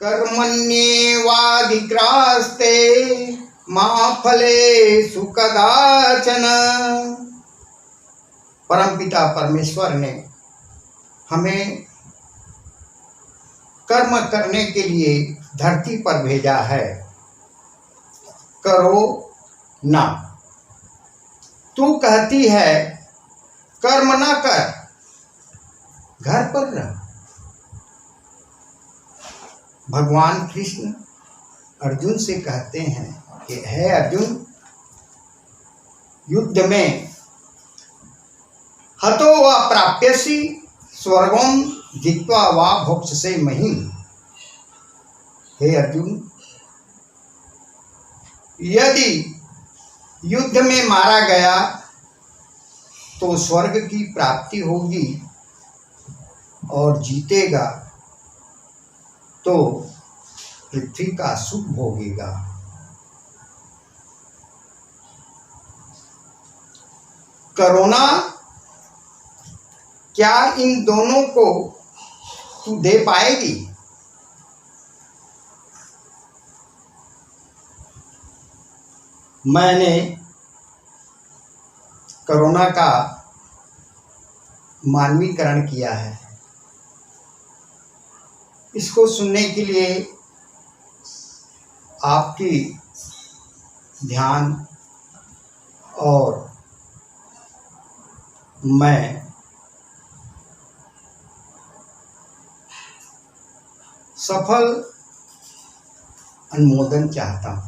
कर्मण्येवाधिग्रास्ते मा फलेषु कदाचन। परमपिता परमेश्वर ने हमें कर्म करने के लिए धरती पर भेजा है। करो ना, तू कहती है कर्म ना कर, घर पर रह। भगवान कृष्ण अर्जुन से कहते हैं कि हे अर्जुन, युद्ध में हतो वा प्राप्यसि स्वर्गम जित्वा वा भोक्ष्यसे महीम्। हे अर्जुन, यदि युद्ध में मारा गया तो स्वर्ग की प्राप्ति होगी और जीतेगा तो पृथ्वी का सुख भोगेगा। करुणा क्या इन दोनों को तू दे पाएगी? मैंने करुणा का मानवीकरण किया है। इसको सुनने के लिए आपकी ध्यान और मैं सफल अनुमोदन चाहता हूँ।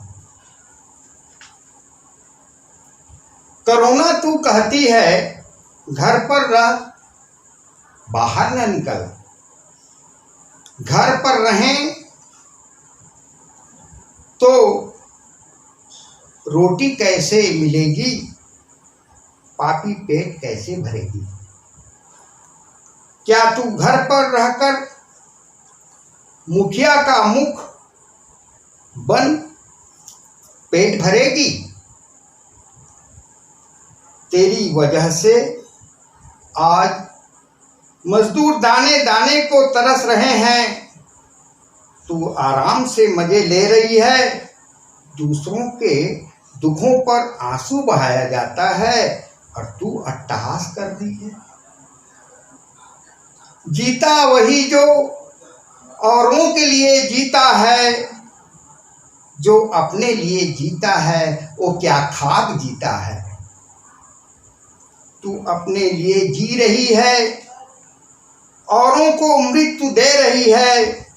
करुणा तू कहती है घर पर रह, बाहर न निकल। घर पर रहें तो रोटी कैसे मिलेगी, पापी पेट कैसे भरेगी? क्या तू घर पर रहकर मुखिया का मुख बन पेट भरेगी? तेरी वजह से आज मजदूर दाने दाने को तरस रहे हैं। तू आराम से मजे ले रही है। दूसरों के दुखों पर आंसू बहाया जाता है और तू अट्टहास कर रही है। जीता वही जो औरों के लिए जीता है, जो अपने लिए जीता है वो क्या खाक जीता है। तू अपने लिए जी रही है, औरों को मृत्यु दे रही है।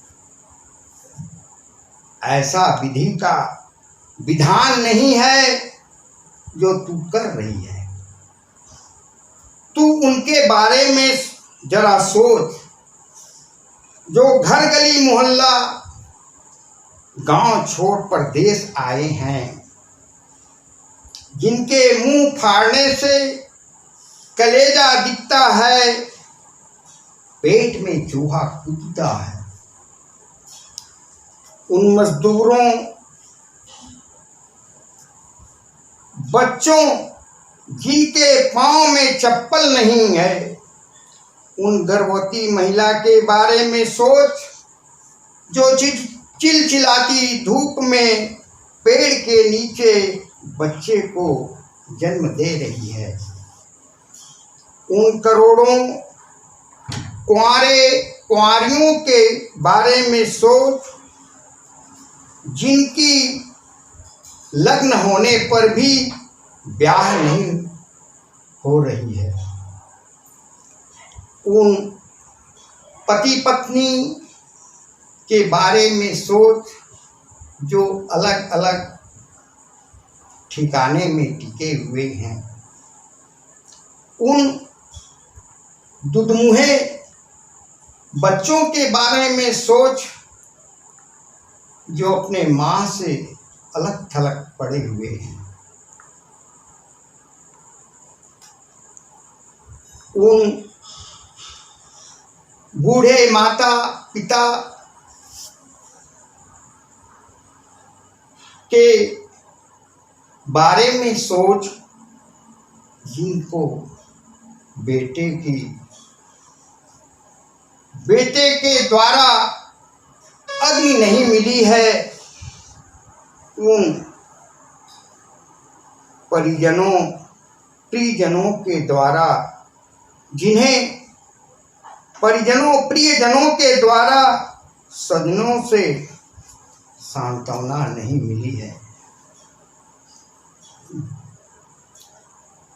ऐसा विधि का विधान नहीं है जो तू कर रही है। तू उनके बारे में जरा सोच जो घर गली मोहल्ला गांव छोड़ परदेश आए हैं, जिनके मुंह फाड़ने से कलेजा दिखता है, पेट में चूहा कूदता है। उन मजदूरों, बच्चों जिनके पांव में चप्पल नहीं है, उन गर्भवती महिला के बारे में सोच जो चिलचिलाती धूप में पेड़ के नीचे बच्चे को जन्म दे रही है। उन करोड़ों कुंवारे कुंवारियों के बारे में सोच जिनकी लग्न होने पर भी ब्याह नहीं हो रही है। उन पति पत्नी के बारे में सोच जो अलग अलग ठिकाने में टिके हुए हैं। उन दुधमुहे बच्चों के बारे में सोच जो अपने माँ से अलग थलग पड़े हुए हैं। उन बूढ़े माता पिता के बारे में सोच जिनको बेटे के द्वारा अग्नि नहीं मिली है उन परिजनों प्रियजनों के द्वारा, जिन्हें परिजनों प्रियजनों के द्वारा सजनों से सांत्वना नहीं मिली है।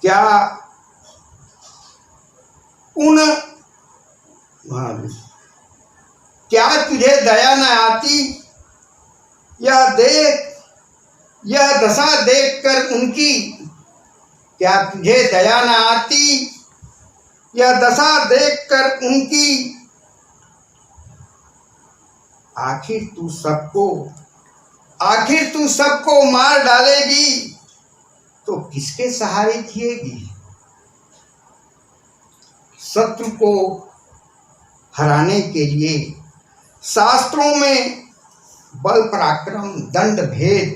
क्या उन क्या तुझे दया न आती? यह दशा देखकर उनकी, क्या तुझे दया न आती? यह दशा देखकर उनकी, आखिर तू सबको मार डालेगी तो किसके सहारे जिएगी? शत्रु को हराने के लिए शास्त्रों में बल पराक्रम दंड भेद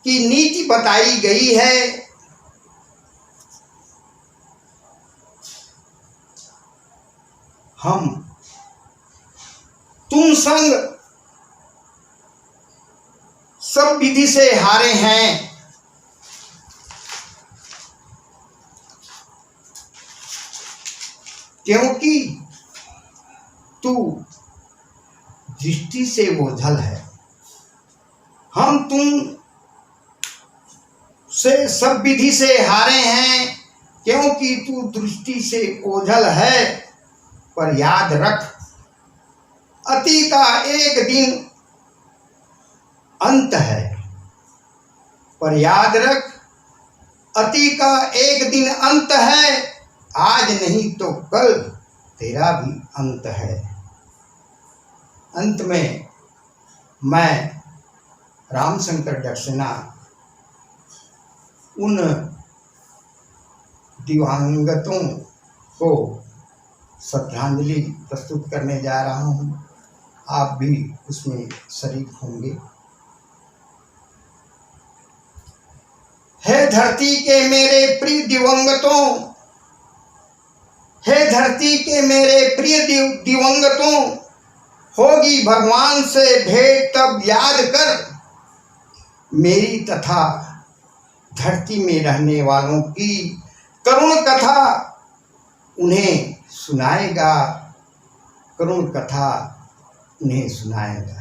की नीति बताई गई है। हम तुम संग सब विधि से हारे हैं, क्योंकि तू दृष्टि से ओझल है। हम तुम से सब विधि से हारे हैं, क्योंकि तू दृष्टि से ओझल है। पर याद रख, अति का एक दिन अंत है। पर याद रख, अति का एक दिन अंत है। आज नहीं तो कल तेरा भी अंत है। अंत में मैं रामशंकर सक्सेना उन दिवंगतों को श्रद्धांजलि प्रस्तुत करने जा रहा हूँ। आप भी उसमें शरीक होंगे। हे धरती के मेरे प्रिय दिवंगतों, हे धरती के मेरे प्रिय दिवंगतों, होगी भगवान से भेंट तब याद कर, मेरी तथा धरती में रहने वालों की करुण कथा उन्हें सुनाएगा, करुण कथा उन्हें सुनाएगा।